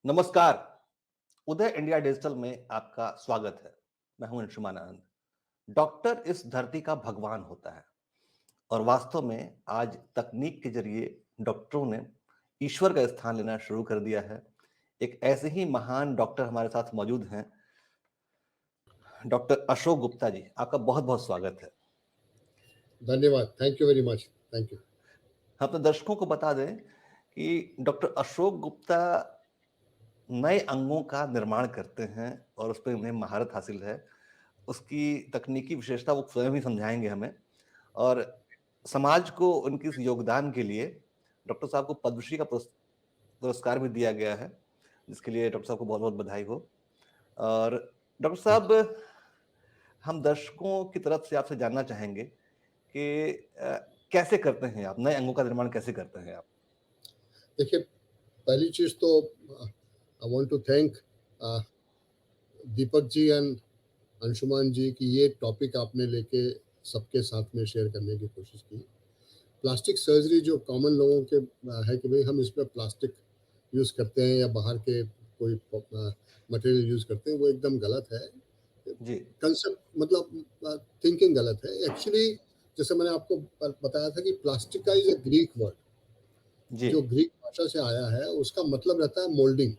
नमस्कार। उदय India digital में आपका स्वागत है। मैं हूं अंशुमान आनंद। डॉक्टर इस धरती का भगवान होता है और वास्तव में आज तकनीक के जरिए डॉक्टरों ने ईश्वर का स्थान लेना शुरू कर दिया है। एक ऐसे ही महान डॉक्टर हमारे साथ मौजूद हैं, डॉक्टर अशोक गुप्ता जी। आपका बहुत बहुत स्वागत है। धन्यवाद। Thank you very much. Thank you. हम अपने दर्शकों को बता दें कि डॉक्टर अशोक गुप्ता नए अंगों का निर्माण करते हैं और उस पर उन्हें महारत हासिल है। उसकी तकनीकी विशेषता वो स्वयं ही समझाएंगे हमें। और समाज को उनके इस योगदान के लिए डॉक्टर साहब को पद्मश्री का पुरस्कार भी दिया गया है, जिसके लिए डॉक्टर साहब को बहुत बहुत बधाई हो। और डॉक्टर थैंक यू। साहब, हम दर्शकों की तरफ से आपसे जानना चाहेंगे कि कैसे करते हैं आप, नए अंगों का निर्माण कैसे करते हैं आप? देखिए, पहली चीज़ तो I want to thank Deepak ji and Anshuman ji कि ये टॉपिक आपने लेके सबके साथ में शेयर करने की कोशिश की। प्लास्टिक सर्जरी जो कॉमन लोगों के है कि भाई हम इसमें प्लास्टिक यूज़ करते हैं या बाहर के कोई मटेरियल यूज़ करते हैं, वो एकदम गलत है। जी। कंसेप्ट मतलब थिंकिंग गलत है। एक्चुअली जैसे मैंने आपको बताया था कि प्लास्टिक का इज़ अ ग्रीक वर्ड, जी। जो ग्रीक भाषा से आया है, उसका मतलब रहता है मोल्डिंग।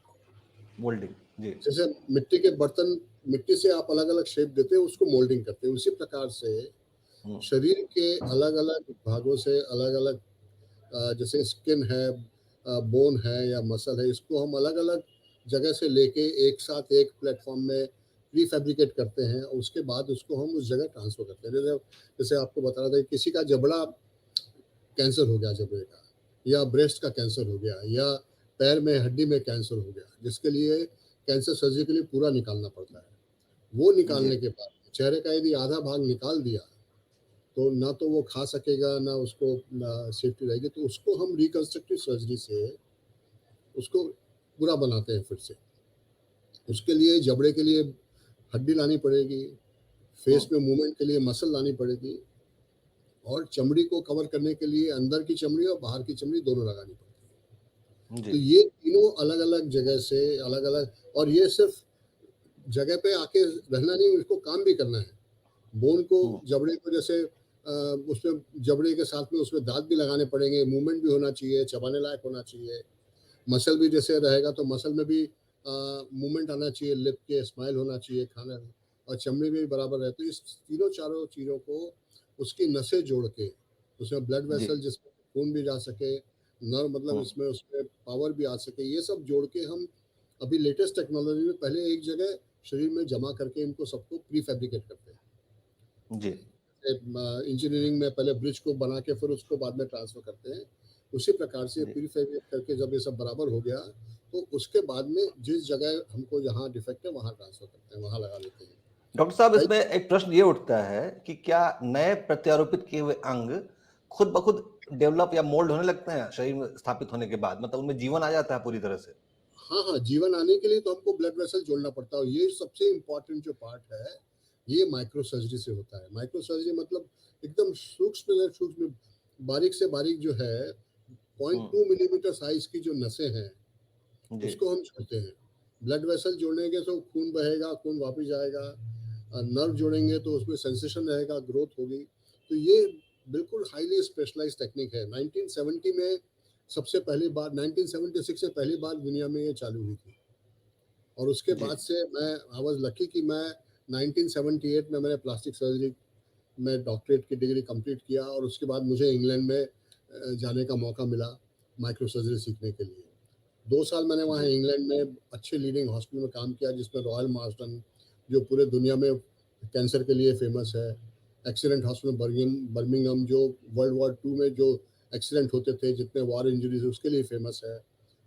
मोल्डिंग। जी। जैसे मिट्टी के बर्तन, मिट्टी से आप अलग अलग शेप देते हैं, उसको मोल्डिंग करते हैं। उसी प्रकार से हम्म। शरीर के अलग अलग भागों से अलग अलग, जैसे स्किन है, बोन है या मसल है, इसको हम अलग अलग जगह से लेके एक साथ एक प्लेटफॉर्म में प्री फैब्रिकेट करते हैं और उसके बाद उसको हम उस जगह ट्रांसफर करते हैं। जैसे जैसे आपको बता रहा था कि किसी का जबड़ा कैंसर हो गया जबड़े का, या ब्रेस्ट का कैंसर हो गया, या पैर में हड्डी में कैंसर हो गया, जिसके लिए कैंसर सर्जरी के लिए पूरा निकालना पड़ता है। वो जी। निकालने के बाद चेहरे का यदि आधा भाग निकाल दिया तो ना तो वो खा सकेगा, ना उसको सेफ्टी रहेगी, तो उसको हम रिकंस्ट्रक्टिव सर्जरी से उसको पूरा बनाते हैं फिर से। उसके लिए जबड़े के लिए हड्डी लानी पड़ेगी, फेस हम्म। में मूवमेंट के लिए मसल लानी पड़ेगी, और चमड़ी को कवर करने के लिए अंदर की चमड़ी और बाहर की चमड़ी दोनों लगानी पड़ती है। जी। तो ये तीनों अलग अलग जगह से अलग अलग, और ये सिर्फ जगह पे आके रहना नहीं, उसको काम भी करना है। बोन को, हम्म। जबड़े को, जैसे उसमें जबड़े के साथ में उसमें दांत भी लगाने पड़ेंगे, मूवमेंट भी होना चाहिए, चबाने लायक होना चाहिए। मसल भी जैसे रहेगा तो मसल में भी मूवमेंट आना चाहिए, लिप के स्माइल होना चाहिए, खाना, और चमड़ी भी बराबर रहे। तो इस तीनों चारों चीज़ों को उसकी नसें जोड़ के, उसमें ब्लड जी। वेसल जिसमें खून भी जा सके, नर्व मतलब हम्म। इसमें उसमें पावर भी आ सके, ये सब जोड़ के हम अभी लेटेस्ट टेक्नोलॉजी में पहले एक जगह शरीर में जमा करके इनको सबको प्री फैब्रिकेट करते हैं। जी। इंजीनियरिंग में पहले ब्रिज को बना के फिर उसको बाद में ट्रांसफर करते हैं। उसी प्रकार से जी। प्री फैब्रिकेट करके जब ये सब बराबर हो गया, तो उसके बाद में जिस जगह हमको जहाँ डिफेक्ट है वहाँ ट्रांसफर करते हैं, वहाँ लगा लेते हैं। डॉक्टर साहब, कई इसमें एक प्रश्न ये उठता है कि क्या नए प्रत्यारोपित किए हुए अंग खुद ब खुद डेवलप या मोल्ड होने लगते हैं शरीर में स्थापित होने के बाद? मतलब उनमें जीवन आ जाता है पूरी तरह से? हाँ, हाँ, जीवन आने के लिए तो हमको ब्लड वेसल जोड़ना पड़ता है, और ये सबसे इम्पोर्टेंट जो पार्ट है, ये माइक्रो सर्जरी से होता है। माइक्रो सर्जरी मतलब एकदम सूक्ष्म से सूक्ष्म, बारीक से बारीक जो है, हम्म। 0.2 मिलीमीटर साइज की जो नसें हैं, जी। उसको हम जोड़ते हैं। ब्लड वेसल जोड़ने तो खून बहेगा, खून वापस जाएगा। नर्व जोड़ेंगे तो उसमें सेंसेशन रहेगा, ग्रोथ होगी। तो ये बिल्कुल हाईली स्पेशलाइज्ड टेक्निक है। 1970 में सबसे पहली बार, 1976 से पहली बार दुनिया में ये चालू हुई थी, और उसके जी। बाद से मैं आई वाज लकी कि मैं 1978 में मैंने प्लास्टिक सर्जरी में डॉक्टरेट की डिग्री कंप्लीट किया, और उसके बाद मुझे इंग्लैंड में जाने का मौका मिला माइक्रो सर्जरी सीखने के लिए। 2 साल मैंने वहाँ जी। इंग्लैंड में अच्छे लीडिंग हॉस्पिटल में काम किया, जिसमें रॉयल मार्सटन, जो पूरे दुनिया में कैंसर के लिए फेमस है, एक्सीलेंट हॉस्पिटल बर्मिंगम, जो वर्ल्ड वॉर 2 में जो एक्सीडेंट होते थे, जितने वॉर इंजरीज उसके लिए फेमस है,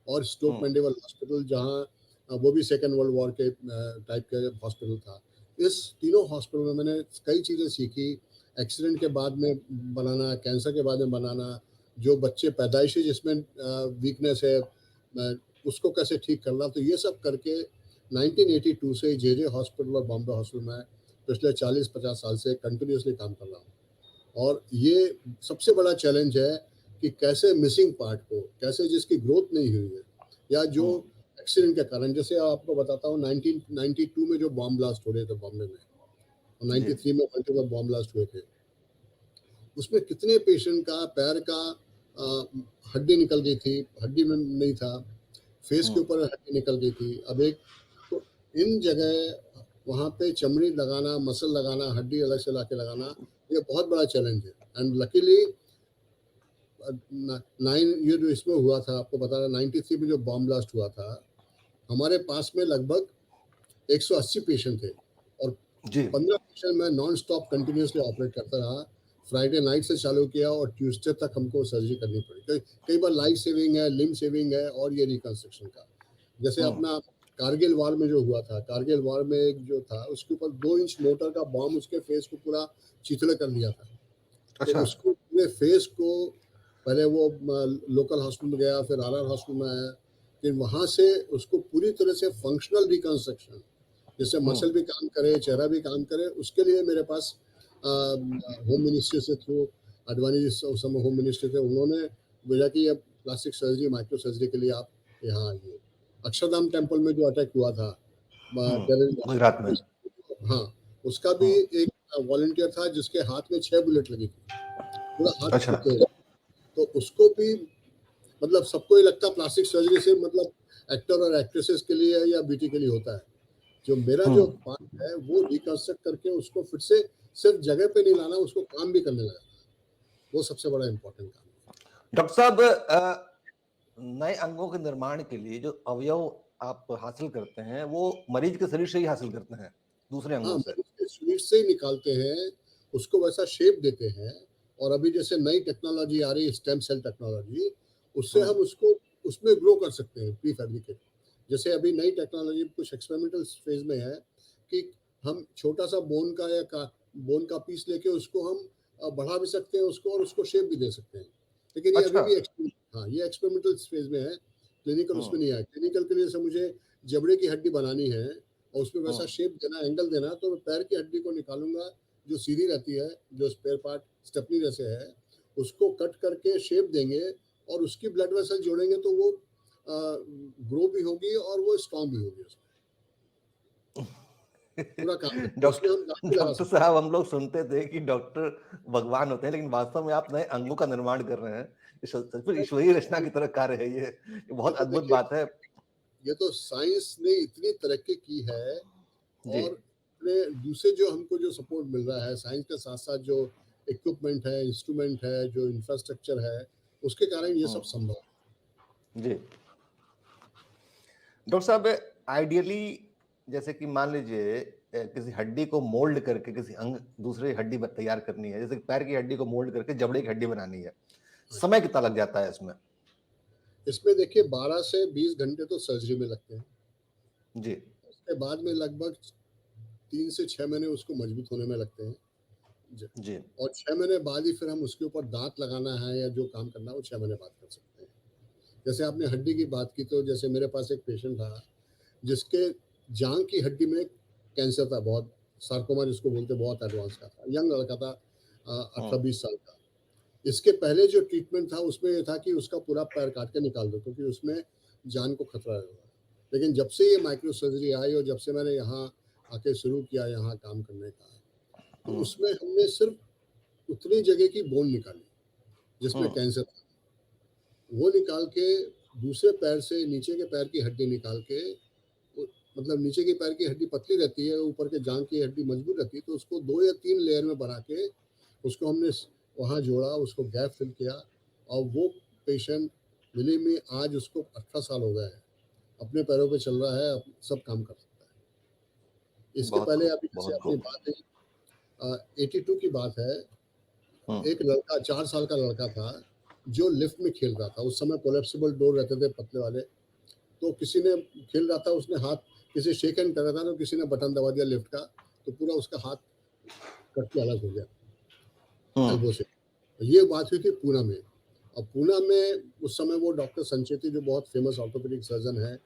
और स्टोक हम्म। मैंडेवल हॉस्पिटल, जहाँ वो भी सेकेंड वर्ल्ड वॉर के टाइप के हॉस्पिटल था। इस तीनों हॉस्पिटल में मैंने कई चीज़ें सीखी। एक्सीडेंट के बाद में बनाना, कैंसर के बाद में बनाना, जो बच्चे पैदाइशी जिसमें वीकनेस है, उसको कैसे ठीक करना। तो ये सब करके 1982 से जे हॉस्पिटल और बॉम्बे हॉस्पिटल में पिछले 40-50 साल से कंटिन्यूसली काम कर रहा हूँ। और ये सबसे बड़ा चैलेंज है कि कैसे मिसिंग पार्ट को, कैसे जिसकी ग्रोथ नहीं हुई है, या जो हम्म। एक्सीडेंट के कारण, जैसे आपको बताता हूँ 1992 में जो बॉम्ब ब्लास्ट हो रहे थे बॉम्बे में, और जी। 93 में मल्टीपल बॉम्ब ब्लास्ट हुए थे, उसमें कितने पेशेंट का पैर का हड्डी निकल गई थी, हड्डी में नहीं था, फेस के हुँ, ऊपर हड्डी निकल गई थी। अब एक तो इन जगह वहाँ पे चमड़ी लगाना, मसल लगाना, हड्डी अलग से लाके लगाना, ये बहुत बड़ा चैलेंज है। एंड लकीली 9 ये जो इसमें हुआ था, आपको बता रहा 93 में जो बॉम्ब ब्लास्ट हुआ था, हमारे पास में लगभग 180 पेशेंट थे, और जी। 15 पेशेंट मैं नॉन स्टॉप कंटिन्यूअसली ऑपरेट करता रहा। फ्राइडे नाइट से चालू किया और ट्यूसडे तक हमको सर्जरी करनी पड़ी। कई कई बार लाइफ सेविंग है, लिम्ब सेविंग है, और ये रिकंस्ट्रक्शन का। जैसे हुँ, अपना कारगिल वार में जो हुआ था, कारगिल वार में एक जो था उसके ऊपर 2 इंच मोटर का बॉम्ब उसके फेस को पूरा चिथड़े कर दिया था। तो अच्छा। उसको पूरे फेस को पहले वो लोकल हॉस्पिटल में गया, फिर आर हॉस्पिटल में आया, फिर वहाँ से उसको पूरी तरह से फंक्शनल रिकंस्ट्रक्शन, जिससे हुँ, मसल भी काम करे, चेहरा भी काम करे, उसके लिए मेरे पास होम मिनिस्ट्री से थ्रू अडवाणी जी उस समय होम मिनिस्टर थे, उन्होंने बोला कि अब प्लास्टिक सर्जरी, माइक्रो सर्जरी के लिए आप यहाँ आइए। अक्षरधाम टेम्पल में जो अटैक हुआ था हुँ, टेररिस्ट, गुजरात में। हाँ, उसका भी हुँ, एक वॉलंटियर था जिसके हाथ में 6 बुलेट लगी थी, पूरा हाथ अच्छा। फूटे हुए। तो उसको भी, मतलब सबको ये लगता है प्लास्टिक सर्जरी से मतलब एक्टर और एक्ट्रेसेस के लिए या ब्यूटी के लिए होता है। जो मेरा हुँ, जो पार्ट है वो रिकंस्ट्रक्ट करके उसको फिर से सिर्फ जगह पे नहीं लाना, उसको काम भी करने लगा, वो सबसे बड़ा इम्पोर्टेंट काम है। डॉक्टर साहब नए अंगों के निर्माण के लिए जो अवयव आप हासिल करते हैं, वो मरीज के शरीर से ही हासिल करते हैं, दूसरे हाँ, अंगों से? मरीज के शरीर से ही निकालते हैं, उसको वैसा शेप देते हैं, और अभी जैसे नई टेक्नोलॉजी आ रही है स्टेम सेल टेक्नोलॉजी, उससे हुँ, हम उसको उसमें ग्रो कर सकते हैं प्री फैब्रिकेट। जैसे अभी नई टेक्नोलॉजी कुछ एक्सपेरिमेंटल फेज में है कि हम छोटा सा बोन का पीस लेके उसको हम बढ़ा भी सकते हैं उसको, और उसको शेप भी दे सकते हैं। लेकिन ये अभी अच्छा। भी हाँ, ये एक्सपेरिमेंटल फेज में है, क्लिनिकल उसमें हुँ, नहीं आया। क्लिनिकल के लिए जैसे मुझे जबड़े की हड्डी बनानी है और उसमें हुँ, वैसा शेप देना, एंगल देना, तो मैं पैर की हड्डी को निकालूंगा जो सीधी रहती है, जो स्पेयर पार्ट स्टेपनी जैसे है, उसको कट करके शेप देंगे, और उसकी ब्लड वेसल जोड़ेंगे तो वो ग्रो भी होगी और वो स्ट्रांग भी होगी, उसमें पूरा काम है, तो उसमें डॉक्टर हम दांत भी लगा डॉक्टर सकते हैं। साहब हम लोग सुनते थे कि डॉक्टर भगवान होते हैं, लेकिन वास्तव में आप नए अंगों का निर्माण कर रहे हैं। ये सचमुच ईश्वरीय रचना की तरह कार्य है ये। ये ये बहुत तो अद्भुत देखिए, बात है। ये तो साइंस ने इतनी तरक्की की है, जी। और इतने दूसरे जो हमको जो सपोर्ट मिल रहा है साइंस के साथ साथ, जो इक्विपमेंट है, इंस्ट्रूमेंट है, जो इंफ्रास्ट्रक्चर है, उसके कारण ये सब हुँ, संभव है। जी। डॉक्टर साहब आइडियली जैसे कि मान लीजिए किसी हड्डी को मोल्ड करके किसी अंग दूसरी हड्डी तैयार करनी है, जैसे पैर की हड्डी को मोल्ड करके जबड़े की हड्डी बनानी है, हाँ जी। समय कितना लग जाता है इसमें? इसमें देखिए 12 से 20 घंटे तो सर्जरी में लगते हैं। जी। उसके बाद में लगभग 3 से 6 महीने उसको मजबूत होने में लगते हैं। ज जी। और 6 महीने बाद ही फिर हम उसके ऊपर दाँत लगाना है या जो काम करना है वो 6 महीने बाद कर सकते हैं। जैसे आपने हड्डी की बात की, तो जैसे मेरे पास एक पेशेंट था जिसके जाँघ की हड्डी में कैंसर था, बहुत सार्कोमा जिसको बोलते हैं, बहुत एडवांस का था। यंग लड़का था, हुँ, 18-20 साल का। इसके पहले जो ट्रीटमेंट था उसमें ये था कि उसका पूरा पैर काट के निकाल दो, क्योंकि उसमें जान को खतरा होगा। लेकिन जब से ये माइक्रो सर्जरी आई और जब से मैंने यहाँ आके शुरू किया यहाँ काम करने का, तो हुँ, उसमें हमने सिर्फ उतनी जगह की बोन निकाली जिसमें हुँ, कैंसर था। वो निकाल के दूसरे पैर से नीचे के पैर की हड्डी निकाल के, वो मतलब नीचे के पैर की हड्डी पतली रहती है, ऊपर के जांघ की हड्डी मजबूत रहती है, तो उसको 2 या 3 लेयर में बना के उसको हमने वहाँ जोड़ा, उसको गैप फिल किया, और वो पेशेंट बिलीव मी आज उसको 18 साल हो गए हैं। अपने पैरों पे चल रहा है, सब काम कर सकता है। इसके बहुत पहले खूब, अभी जैसे बहुत अपनी खूब। बात है 82 की बात है, हुँ, एक लड़का 4 साल का लड़का था, जो लिफ्ट में खेल रहा था। उस समय कोलैप्सिबल डोर रहते थे पतले वाले, तो किसी ने खेल रहा था, उसने हाथ किसी शेक हैंड कर रहा था, तो किसी ने बटन दबा दिया लिफ्ट का, तो पूरा उसका हाथ कट के अलग हो गया हुँ, एल्बो से। ये बात हुई थी पूना में। और पूना में उस समय वो डॉक्टर संचेती जो बहुत फेमस ऑर्थोपेडिक सर्जन है,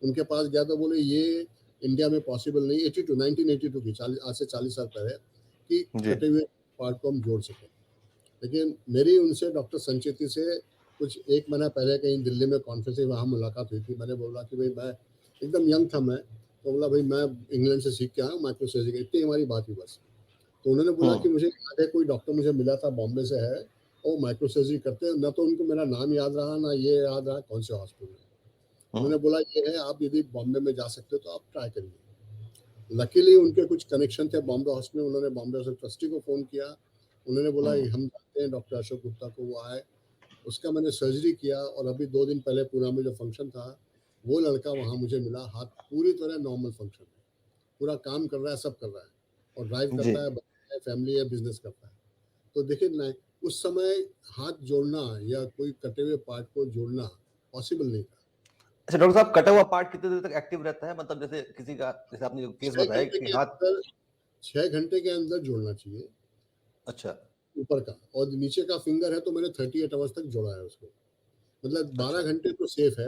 उनके पास गया तो बोले ये इंडिया में पॉसिबल नहीं, 82 1982 की 40 आज से 40 साल पहले, कि जी। कटे हुए पार्ट को हम जोड़ सकें। लेकिन मेरी उनसे डॉक्टर संचेती से कुछ 1 महीना पहले कहीं दिल्ली में कॉन्फ्रेंस है, वहाँ मुलाकात हुई थी। मैंने बोला कि भई मैं एकदम यंग था मैं, तो बोला भई मैं इंग्लैंड से सीख के आया हूँ माइक्रो सर्जरी, इतनी हमारी बात हुई बस। तो उन्होंने बोला कि हुँ, मुझे याद है कोई डॉक्टर मुझे मिला था बॉम्बे से है, वो माइक्रो सर्जरी करते हैं, ना तो उनको मेरा नाम याद रहा, ना ये याद रहा कौन से हॉस्पिटल में। हुँ, उन्होंने बोला ये है, आप यदि बॉम्बे में जा सकते हो तो आप ट्राई करिए। लकीली उनके कुछ कनेक्शन थे बॉम्बे हॉस्पिटल में, उन्होंने बॉम्बे हॉस्पिटल ट्रस्टी को फ़ोन किया, उन्होंने बोला हुँ, हम जानते हैं डॉक्टर अशोक गुप्ता को, वो आए, उसका मैंने सर्जरी किया और अभी 2 दिन पहले पूना में जो फंक्शन था, वो लड़का वहाँ मुझे मिला, हाथ पूरी तरह नॉर्मल फंक्शन है, पूरा काम कर रहा है, सब कर रहा है और ड्राइव जी। करता है, बच्चे हैं, फैमिली है, बिज़नेस करता है। तो देखिए ना, उस समय हाथ जोड़ना या कोई कटे हुए पार्ट को जोड़ना पॉसिबल नहीं था। अच्छा डॉक्टर साहब कटा हुआ पार्ट कितनी देर तक एक्टिव रहता है? मतलब जैसे किसी का जैसे आपने जो केस 6 बताया घंटे कि के हाथ अंदर 6 घंटे के अंदर जोड़ना चाहिए अच्छा, ऊपर का, और नीचे का फिंगर है तो मैंने 38 आवर्स तक जोड़ा है उसको। मतलब 12 अच्छा। घंटे तो सेफ है,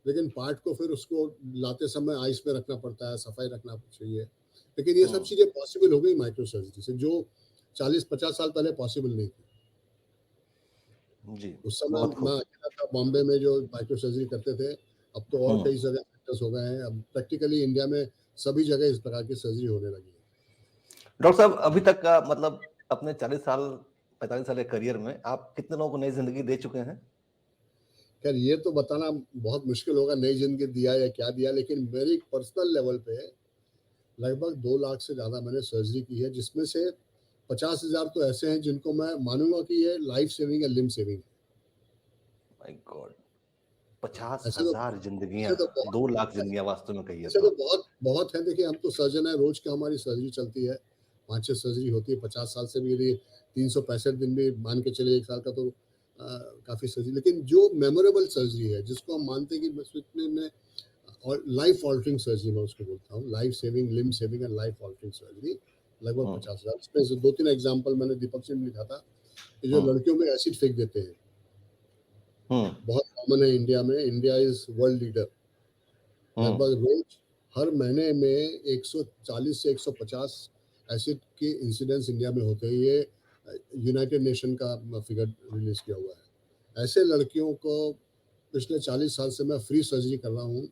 लेकिन पार्ट को फिर उसको लाते समय आइस में रखना पड़ता है, सफाई रखना चाहिए। लेकिन ये सब हुँ, चीज़ें पॉसिबल हो गई माइक्रो सर्जरी से, जो 40-50 साल पहले पॉसिबल नहीं थी। जी, उस समय बहुत मैं खूब। अकेला था बॉम्बे में जो माइक्रो सर्जरी करते थे, अब तो और हुँ। कई जगह सेंटर्स हो गए हैं, अब प्रैक्टिकली इंडिया में सभी जगह इस प्रकार की सर्जरी होने लगी है। डॉक्टर साहब अभी तक का मतलब अपने 40 साल 45 साल के करियर में आप कितने लोगों को नई ज़िंदगी दे चुके हैं? खैर ये तो बताना बहुत मुश्किल होगा नई ज़िंदगी दिया या क्या दिया, लेकिन मेरी पर्सनल लेवल पे लगभग 2 लाख से ज़्यादा मैंने सर्जरी की है, जिसमें से 50,000 तो ऐसे हैं जिनको मैं मानूँगा कि ये लाइफ सेविंग या लिम्ब सेविंग है। My God! ऐसे तो 50,000 ऐसे ज़िंदगियाँ, तो बहुत 2 लाख ज़िंदगियाँ वास्तव में कहिए ऐसे तो तो। बहुत बहुत हैं। देखिए हम तो सर्जन हैं, रोज़ की हमारी सर्जरी चलती है। 5-6 सर्जरी होती है, 50 साल से भी यदि 365 दिन भी मान के चलिए 1 साल का, तो काफ़ी सर्जरी, लेकिन जो मेमोरेबल सर्जरी है, जिसको हम मानते हैं कि बस इतने में, और लाइफ ऑल्टरिंग सर्जरी मैं उसको बोलता हूँ, life saving, limb saving and life altering surgery, लगभग हुँ, 50,000। इसमें से 2-3 एग्ज़ाम्पल मैंने दीपक से भी लिखा था, कि जो हुँ, लड़कियों में एसिड फेंक देते हैं, हुँ, बहुत कॉमन है इंडिया में, इंडिया इज़ वर्ल्ड लीडर। हुँ, लगभग रोज़ हर महीने में 140 से 150 एसिड के इंसिडेंट्स इंडिया में होते हैं। ये यूनाइटेड नेशन का फिगर रिलीज़ किया हुआ है। ऐसे लड़कियों को पिछले 40 साल से मैं फ्री सर्जरी कर रहा हूँ,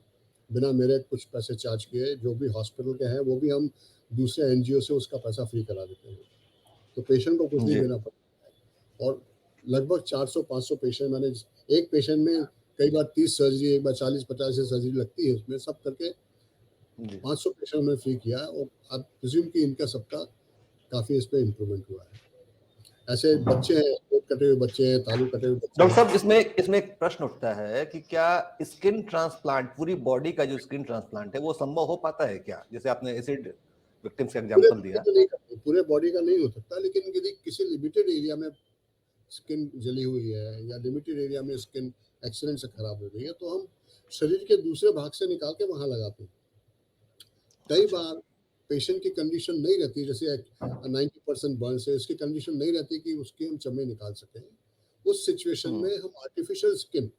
बिना मेरे कुछ पैसे चार्ज किए। जो भी हॉस्पिटल के हैं, वो भी हम दूसरे एनजीओ से उसका पैसा फ्री करा देते हैं। तो पेशेंट को कुछ नहीं जी, देना पड़ता है, और लगभग 400-500 पेशेंट मैंने, एक पेशेंट में कई बार 30 सर्जरी, एक बार 40-50 सर्जरी लगती है, उसमें सब करके जी। 500 पेशेंट मैंने फ्री किया है, और आप प्रिज्यूम कि इनका सबका काफ़ी इस पे इम्प्रूवमेंट हुआ है। ऐसे हुँ। बच्चे हैं, होंठ कटे हुए बच्चे हैं, तालू कटे हुए बच्चे डॉक्टर हैं। साहब इसमें इसमें एक प्रश्न उठता है कि क्या स्किन ट्रांसप्लांट पूरी बॉडी का जो स्किन ट्रांसप्लांट है वो संभव हो पाता है क्या? जैसे आपने एसिड विक्टिम्स का पूरे एग्ज़ाम्पल बॉडी दिया। का नहीं करते, पूरे बॉडी का नहीं हो सकता, लेकिन यदि किसी लिमिटेड एरिया में स्किन जली हुई है, या लिमिटेड एरिया में स्किन एक्सीडेंट से खराब हो गई है, तो हम शरीर के दूसरे भाग से निकाल के वहाँ लगाते हैं। कई अच्छा। बार पेशेंट की कंडीशन नहीं रहती, जैसे 90% बर्न्स है, इसकी कंडीशन नहीं रहती कि उसकी हम चमड़ी निकाल सकें। उस सिचुएशन हुँ, में हम आर्टिफिशियल स्किन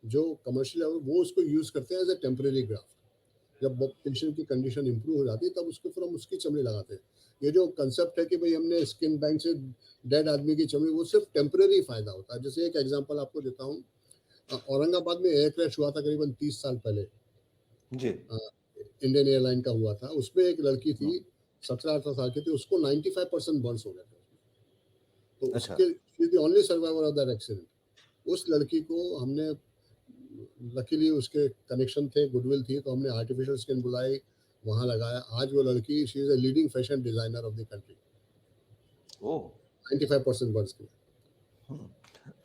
जो कमर्शियल है, वो उसको यूज़ करते हैं एज़ अ टेम्परेरी ग्राफ्ट। जब वो पेशेंट की कंडीशन इंप्रूव हो जाती है, तब उसको फिर हम उसकी चमड़ी लगाते हैं। ये जो कांसेप्ट है कि भई हमने स्किन बैंक से डेड आदमी की चमड़ी, वो सिर्फ टेम्परेरी फ़ायदा होता है। जैसे एक एग्ज़ाम्पल आपको देता हूँ, औरंगाबाद में एयर क्रैश हुआ था करीबन 30 साल पहले। जी। अ, इंडियन एयरलाइन का हुआ था। उसमें एक लड़की हुँ, थी, 17-18 साल की थी, उसको 95% बर्न्स हो गए थे। तो अच्छा। उसके, she is the only survivor of that accident. उस लड़की को हमने, लकीली उसके कनेक्शन थे, गुडविल थी, तो हमने आर्टिफिशियल स्किन बुलाई, वहाँ लगाया। आज वो लड़की, she is a leading fashion designer of the country, oh! 95% Burns की। हुँ।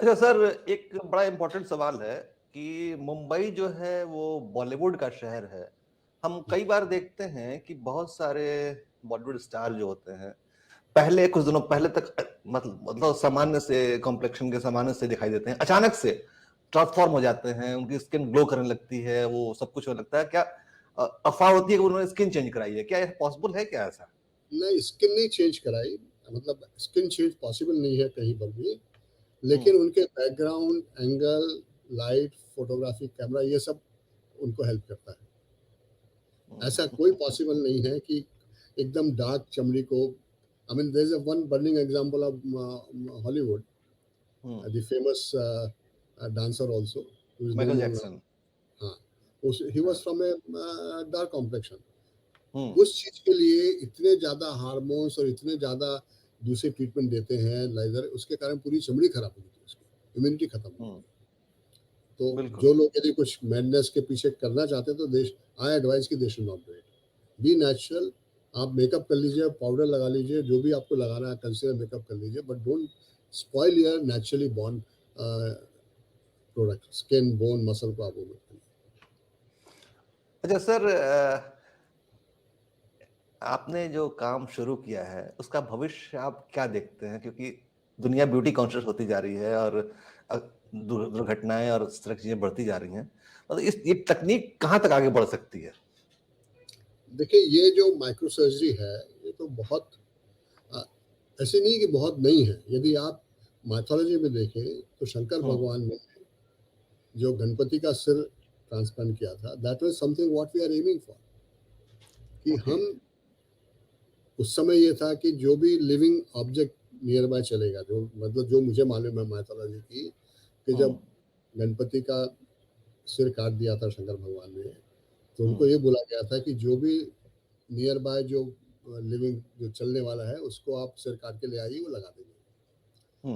अच्छा सर एक बड़ा इम्पोर्टेंट सवाल है कि मुंबई जो है वो बॉलीवुड का शहर है। हम कई बार देखते हैं कि बहुत सारे बॉलीवुड स्टार जो होते हैं, पहले कुछ दिनों पहले तक मतलब सामान्य से कॉम्प्लेक्शन के सामान्य से दिखाई देते हैं। अचानक से ट्रांसफ़ॉर्म हो जाते हैं, उनकी स्किन ग्लो करने लगती है, वो सब कुछ होने लगता है। क्या अफ़वाह होती है कि उन्होंने स्किन चेंज कराई है? क्या ये पॉसिबल है क्या ऐसा? नहीं, स्किन नहीं चेंज कराई, मतलब स्किन चेंज पॉसिबल नहीं है कहीं पर भी, हुँ, लेकिन उनके background, angle, light, photography, camera, ये सब उनको हेल्प करता है। ऐसा कोई हुँ, पॉसिबल नहीं है कि एकदम डार्क चमड़ी को, I mean there is a one burning example of Hollywood, hmm, the famous dancer also, who is Michael known in Jackson. हाँ, he हाँ। was from a dark complexion. Hmm, उस चीज के लिए इतने ज्यादा हार्मोन्स और इतने ज्यादा दूसरे ट्रीटमेंट देते हैं लेजर, उसके कारण पूरी चमड़ी खराब हो गई थी उसकी, इम्यूनिटी खत्म हो हुँ, गई। तो बिल्कुल। जो लोग यदि कुछ मैडनेस के पीछे करना चाहते हैं तो देश आई एडवाइस की they should not do it, be natural. आप मेकअप कर लीजिए, पाउडर लगा लीजिए, जो भी आपको लगाना है कंसीलर मेकअप कर लीजिए, but don't spoil your naturally born product, skin bone muscle को आप वो मत करिए। अच्छा सर, आपने जो काम शुरू किया है, उसका भविष्य आप क्या देखते हैं? क्योंकि दुनिया ब्यूटी कॉन्शियस होती जा रही है और अ, दुर्घटनाएँ और इस तरह की चीज़ें बढ़ती जा रही हैं। मतलब इस ये तकनीक कहाँ तक आगे बढ़ सकती है? देखिए ये जो माइक्रो सर्जरी है, ये तो बहुत अ, ऐसे नहीं कि बहुत नहीं है। यदि आप माइथोलॉजी में देखें तो शंकर हुँ, भगवान ने जो गणपति का सिर ट्रांसप्लांट किया था, that was something what we are aiming for, कि ओके। हम उस समय ये था कि जो भी लिविंग ऑब्जेक्ट नियर बाय चलेगा, जो मतलब जो मुझे मालूम है माइथोलॉजी की, कि हुँ, जब गणपति का सिर काट दिया था शंकर भगवान ने, तो हुँ, उनको ये बोला गया था कि जो भी नियर बाय जो लिविंग जो चलने वाला है उसको आप सिर काट के ले आइए, वो लगा देंगे।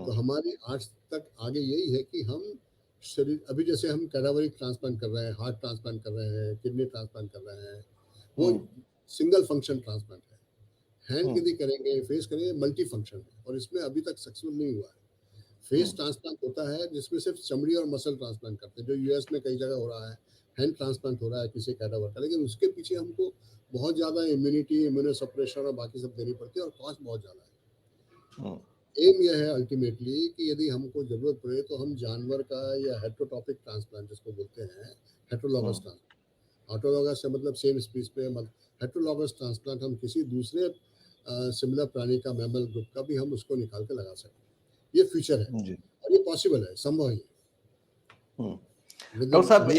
तो हुँ, हमारी आज तक आगे यही है कि हम शरीर, अभी जैसे हम कैडावरिक ट्रांसप्लांट कर रहे हैं, हार्ट ट्रांसप्लांट कर रहे हैं, किडनी ट्रांसप्लांट कर रहे हैं, वो हुँ, सिंगल फंक्शन ट्रांसप्लांट है। हैंड हुँ, यदि करेंगे, फेस करेंगे, मल्टी फंक्शन है और इसमें अभी तक सक्सेसफुल नहीं हुआ है। हुँ, फेस ट्रांसप्लांट होता है जिसमें सिर्फ चमड़ी और मसल ट्रांसप्लांट करते हैं, जो यूएस में कई जगह हो रहा है। हैंड ट्रांसप्लांट हो रहा है किसी कैडावर का, लेकिन उसके पीछे हमको बहुत ज़्यादा इम्यूनिटी, इम्यूनो सप्रेशन और बाकी सब देनी पड़ती है और कॉस्ट बहुत ज़्यादा है। हुँ, एम यह है अल्टीमेटली कि यदि हमको ज़रूरत पड़े तो हम जानवर का या हेटरोटॉपिक ट्रांसप्लांट जिसको बोलते हैं, हेटरोलॉगस हुँ, ट्रांसप्लांट, ऑटोलॉगस से मतलब सेम स्पीस पे, मतलब हेटरोलॉगस ट्रांसप्लांट हम किसी दूसरे सिमिलर प्राणी का, मैमल ग्रुप का भी हम उसको निकाल के लगा सकते हैं। ये फ्यूचर है जी, और ये पॉसिबल है, संभव है हुँ। विद डॉक्टर इन साहब, वी।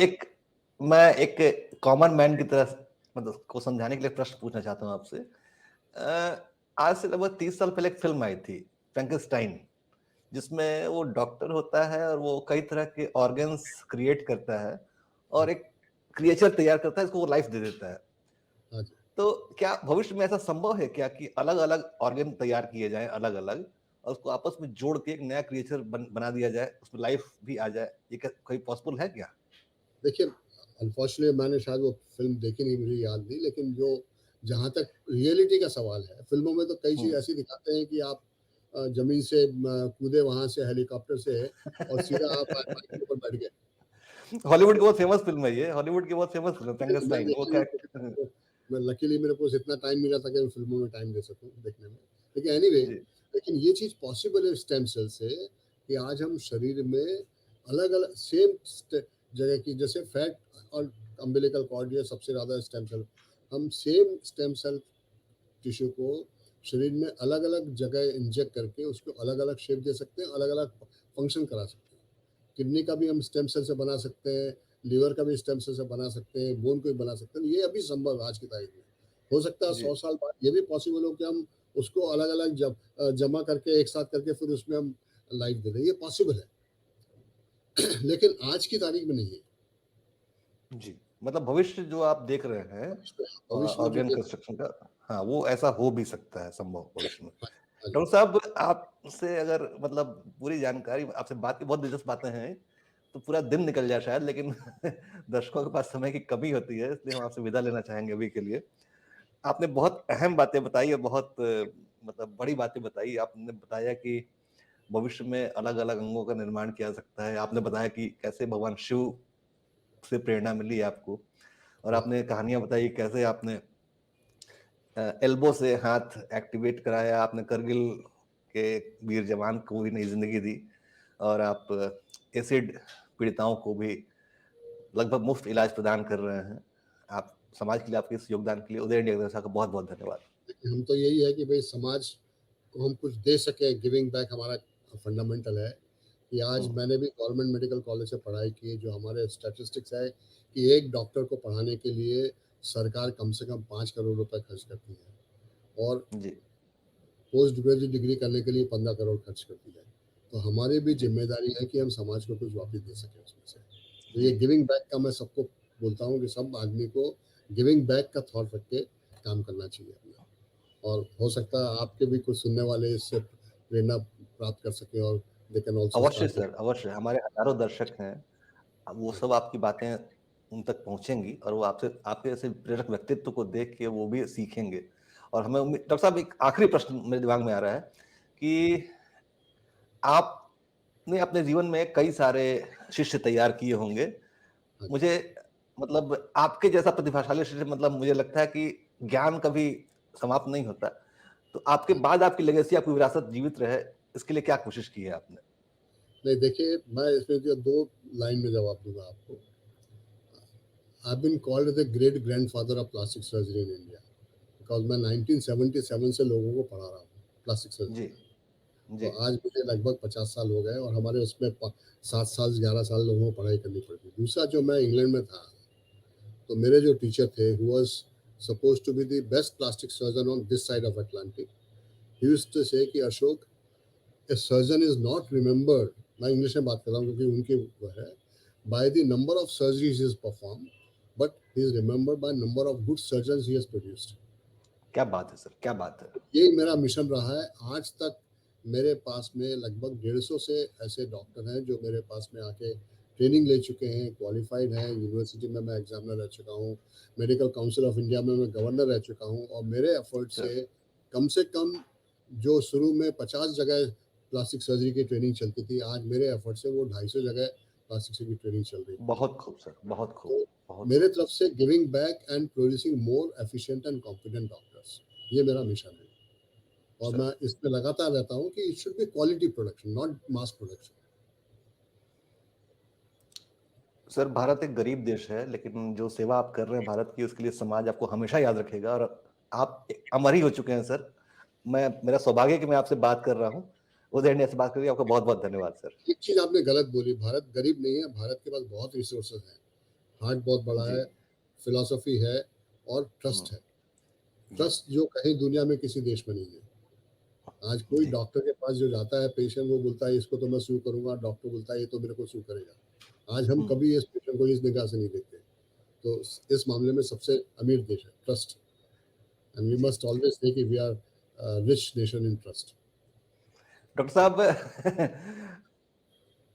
मैं एक कॉमन मैन की तरह मतलब को समझाने के लिए प्रश्न पूछना चाहता हूँ आपसे। आज से लगभग 30 साल पहले एक फ़िल्म आई थी, फ्रैंकेनस्टाइन, जिसमें वो डॉक्टर होता है और वो कई तरह के ऑर्गन्स क्रिएट करता है और एक क्रिएचर तैयार करता है, जिसको वो लाइफ़ दे देता है। हाँ जी। तो क्या भविष्य में ऐसा संभव है क्या कि अलग-अलग ऑर्गन तैयार किए जाएँ अलग-अलग और उसको आपस में जोड़ के एक नया क्रिएचर बना दिया जाए, उसमें लाइफ़ भी आ जाए? ये क्या कोई पॉसिबल है क्या? देखिए, अनफॉर्चुनेटली मैंने शायद वो फ़िल्म देखी नहीं, मुझे याद नहीं, लेकिन जो जहाँ तक रियलिटी का सवाल है, फ़िल्मों में तो कई चीज़ हुँ। ऐसी दिखाते हैं कि आप ज़मीन से कूदे वहाँ से हेलीकॉप्टर से और सीधा आप बाइक के ऊपर बैठ गए। हॉलीवुड की बहुत फेमस फ़िल्म है ये, हॉलीवुड की बहुत फेमस फ़िल्म है मैं फ्रैंकेनस्टाइन, वो देखी नहीं, क्या तो मैं लकीली मेरे को इतना टाइम मिला था कि मैं फ़िल्मों में टाइम दे सकूँ देखने में। लेकिन एनीवे, जी। लेकिन ये चीज़ पॉसिबल है स्टेम सेल से, कि आज हम शरीर में अलग-अलग सेम जगह की, जैसे फैट और अम्बिलिकल कॉर्ड, ये सबसे ज़्यादा स्टेम सेल, हम सेम स्टेम सेल टिश्यू को शरीर में अलग-अलग जगह इंजेक्ट करके उसको अलग-अलग शेप दे सकते हैं, अलग-अलग फंक्शन करा सकते हैं। किडनी का भी हम स्टेम सेल से बना सकते हैं, लिवर का भी स्टेम सेल से बना सकते हैं, बोन को भी बना सकते हैं। ये अभी संभव है आज की तारीख में। हो सकता है जी, 100 साल बाद ये भी पॉसिबल हो कि हम उसको अलग-अलग जमा करके एक साथ करके फिर उसमें हम लाइफ दे दें, ये पॉसिबल है। लेकिन आज की तारीख में नहीं है। जी। मतलब भविष्य जो आप देख रहे हैं भविष्य में जो ऑर्गन देख कंस्ट्रक्शन का, हाँ, वो ऐसा हो भी सकता है संभव भविष्य में। हाँ, हाँ जी। डॉक्टर साहब, आपसे अगर मतलब पूरी जानकारी आपसे बात की, बहुत दिलचस्प बातें हैं, तो पूरा दिन निकल जाए शायद, लेकिन दर्शकों के पास समय की कमी होती है, इसलिए हम आपसे विदा लेना चाहेंगे अभी के लिए। आपने बहुत अहम बातें बताई और बहुत मतलब बड़ी बातें बताई। आपने बताया कि भविष्य में अलग-अलग अंगों का निर्माण किया जा सकता है। आपने बताया कि कैसे भगवान शिव से प्रेरणा मिली आपको और हाँ, आपने कहानियाँ बताई कैसे आपने एल्बो से हाथ एक्टिवेट कराया, आपने करगिल के वीर जवान को भी नई ज़िंदगी दी और आप एसिड पीड़िताओं को भी लगभग मुफ्त इलाज प्रदान कर रहे हैं। आप समाज के लिए आपके इस योगदान के लिए उदय इंडिया का बहुत-बहुत धन्यवाद। लेकिन हम तो यही है कि भई समाज को हम कुछ दे सकें, गिविंग बैक हमारा फंडामेंटल है। कि आज हुँ, मैंने भी गवर्नमेंट मेडिकल कॉलेज से पढ़ाई की, जो हमारे स्टैटिस्टिक्स है कि एक डॉक्टर को पढ़ाने के लिए सरकार कम से कम 5 करोड़ रुपए खर्च करती है और जी, पोस्ट ग्रेजुएट डिग्री करने के लिए 15 करोड़ खर्च करती है। तो हमारी भी जी, ज़िम्मेदारी है कि हम समाज को कुछ वापस दे सकें उसमें से। तो जी। ये गिविंग बैक का मैं सबको बोलता हूँ कि सब आदमी को गिविंग बैक का थॉट रख के काम करना चाहिए अपना। और हो सकता है आपके भी कुछ सुनने वाले इससे प्रेरणा प्राप्त कर सकें और दे कैन आल्सो अवश्य स्टार्ट सर, अवश्य। हमारे हज़ारों दर्शक हैं। वो राइट। सब आपकी बातें उन तक पहुँचेंगी और वो आपसे आपके ऐसे प्रेरक व्यक्तित्व को देख के वो भी सीखेंगे। और हमें डॉक्टर साहब एक आखिरी प्रश्न मेरे दिमाग में आ रहा है कि आपने अपने जीवन में कई सारे शिष्य तैयार किए होंगे। हाँ जी। मुझे मतलब आपके जैसा प्रतिभाशाली शिष्य मतलब मुझे लगता है कि ज्ञान कभी समाप्त नहीं होता। तो आपके हाँ। बाद आपकी लेगेसी, आपकी विरासत जीवित रहे, इसके लिए क्या कोशिश की है आपने? नहीं देखिए, मैं इसमें जो 2 लाइन में जवाब दूँगा आपको। I have been called the great grandfather of plastic surgery in India because मैं 1977 से लोगों को पढ़ा रहा हूँ, प्लास्टिक जी, सर्जरी। तो जी। आज मुझे लगभग 50 साल हो गए और हमारे उसमें 7 साल 11 साल लोगों को पढ़ाई करनी पड़ती। दूसरा जो मैं इंग्लैंड में था, तो मेरे जो टीचर थे who was supposed to be the best plastic surgeon on this side of Atlantic, he used to say कि Ashok, a surgeon is not remembered, मैं इंग्लिश में बात कर रहा हूँ क्योंकि उनकी वो है, by the number of surgeries is perform, but he is remembered by number of good surgeon he has produced. क्या बात है सर! क्या बात है! यही मेरा मिशन रहा है आज तक। मेरे पास में लगभग 150 से ऐसे डॉक्टर हैं जो मेरे पास में आके ट्रेनिंग ले चुके हैं, क्वालिफाइड हैं, यूनिवर्सिटी में मैं एग्जामिनर रह चुका हूँ, मेडिकल काउंसिल ऑफ इंडिया में मैं गवर्नर रह चुका हूँ और मेरे एफर्ट सर, से कम जो शुरू में 50 जगह प्लास्टिक सर्जरी की ट्रेनिंग चलती थी, आज मेरे एफर्ट से वो 250 जगह प्लास्टिक सर्जरी की ट्रेनिंग चल रही है पूरे बहुत इंडिया खूब सर, बहुत में। खूब, तो बहुत मेरे खूब। तरफ से giving back and producing more efficient and competent doctors, ये मेरा मिशन है। और सर, मैं इसमें लगातार रहता हूँ कि it should be quality production not mass production. Sir Bharat एक गरीब देश है, लेकिन जो सेवा आप कर रहे हैं भारत की, उसके लिए समाज आपको हमेशा याद रखेगा और आप अमर ही हो चुके हैं सर। मेरा सौभाग्य है कि मैं आपसे बात कर रहा हूँ। उदय इंडिया से बात करके आपका बहुत-बहुत धन्यवाद सर। एक चीज आपने गलत बोली, भारत गरीब नहीं है, भारत के पास बहुत रिसोर्सेज हैं, हार्ट बहुत बड़ा जी। है, फिलोसफी है और हुँ, ट्रस्ट है। जी, ट्रस्ट जो कहीं दुनिया में किसी देश में नहीं है। आज कोई जी, डॉक्टर के पास जो जाता है पेशेंट, वो बोलता है इसको तो मैं सू करूंगा, डॉक्टर बोलता है ये तो मेरे को सू करेगा। आज हम हुँ, कभी इस पेशेंट को इस निगाह से नहीं देखते। तो इस मामले में सबसे अमीर देश है ट्रस्ट, एंड वी जी। Must always say that we are rich nation in trust. Doctor साहब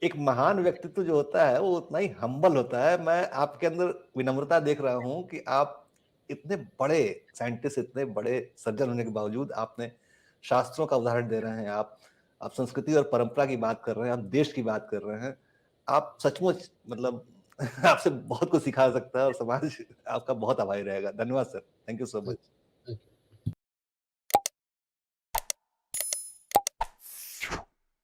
एक महान व्यक्तित्व जो होता है, वो उतना ही हम्बल होता है। मैं आपके अंदर विनम्रता देख रहा हूँ कि आप इतने बड़े साइंटिस्ट, इतने बड़े सर्जन होने के बावजूद आपने शास्त्रों का उदाहरण दे रहे हैं आप संस्कृति और परंपरा की बात कर रहे हैं, आप देश की बात कर रहे हैं। आप सचमुच मतलब आपसे बहुत कुछ सिखा सकता है और समाज आपका बहुत आभारी रहेगा। धन्यवाद sir. Thank you so much.